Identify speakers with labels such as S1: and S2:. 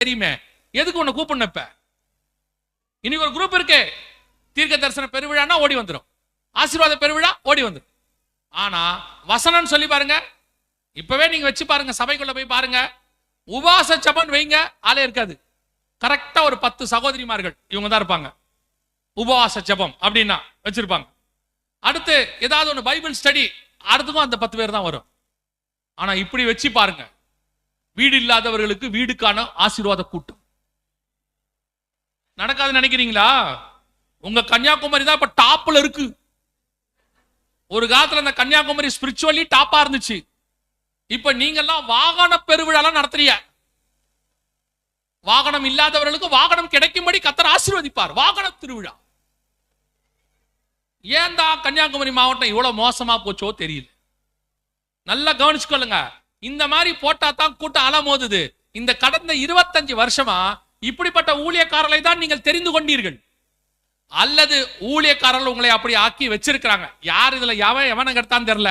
S1: தெரியுமே, எதுக்கு உன்னை கூப்பிடணும்? இப்ப இன்னைக்கு ஒரு குரூப் இருக்கு, தீர்க்க தரிசன பெருவிழான்னா ஓடி வந்துடும், ஆசீர்வாத பெருவிழா ஓடி வந்துடும். ஆனா வசனம் சொல்லி பாருங்க, இப்பவே நீங்க வச்சு பாருங்க, சபைக்குள்ள போய் பாருங்க, உபாச ஜெபம் வைங்க, ஆளே இருக்காது. கரெக்டா ஒரு 10 சகோதரிமார்கள் இவங்க தான் இருப்பாங்க, உபவாச ஜெபம் அப்படின்னா வச்சிருப்பாங்க. அடுத்து ஏதாவது ஒன்று பைபிள் ஸ்டடி, அடுத்துக்கும் அந்த 10 பேர் தான் வரும். ஆனா இப்படி வச்சு பாருங்க, வீடு இல்லாதவர்களுக்கு வீடுக்கான ஆசீர்வாத கூட்டம் நடக்காதுன்னு நினைக்கிறீங்களா? உங்க கன்னியாகுமரி தான் இப்ப டாப்ல இருக்கு. ஒரு காலத்துல அந்த கன்னியாகுமரி ஸ்பிரிச்சுவலி டாப்பா இருந்துச்சு. இப்ப நீங்க எல்லாம் வாகன பெருவிழா நடத்துறீங்க. வாகனம் இல்லாதவர்களுக்கு வாகனம் கிடைக்கும்படி கர்த்தர் ஆசீர்வதிப்பார். வாகன திருவிழா. ஏன் தான் கன்னியாகுமரி மாவட்டம் இவ்வளவு மோசமா போச்சோ தெரியல. நல்லா கவனிச்சுக்கொள்ளுங்க. இந்த மாதிரி போட்டா தான் கூட்டம் அலமோதுது. இந்த கடந்த 25 வருஷமா இப்படிப்பட்ட ஊழியக்காரர்களை தான் நீங்கள் தெரிந்து கொண்டீர்கள், அல்லது ஊழியக்காரர்கள் உங்களை அப்படி ஆக்கி வச்சிருக்கிறாங்க. யார் இதுல எவனை கெடுத்தான்னு தெரியல.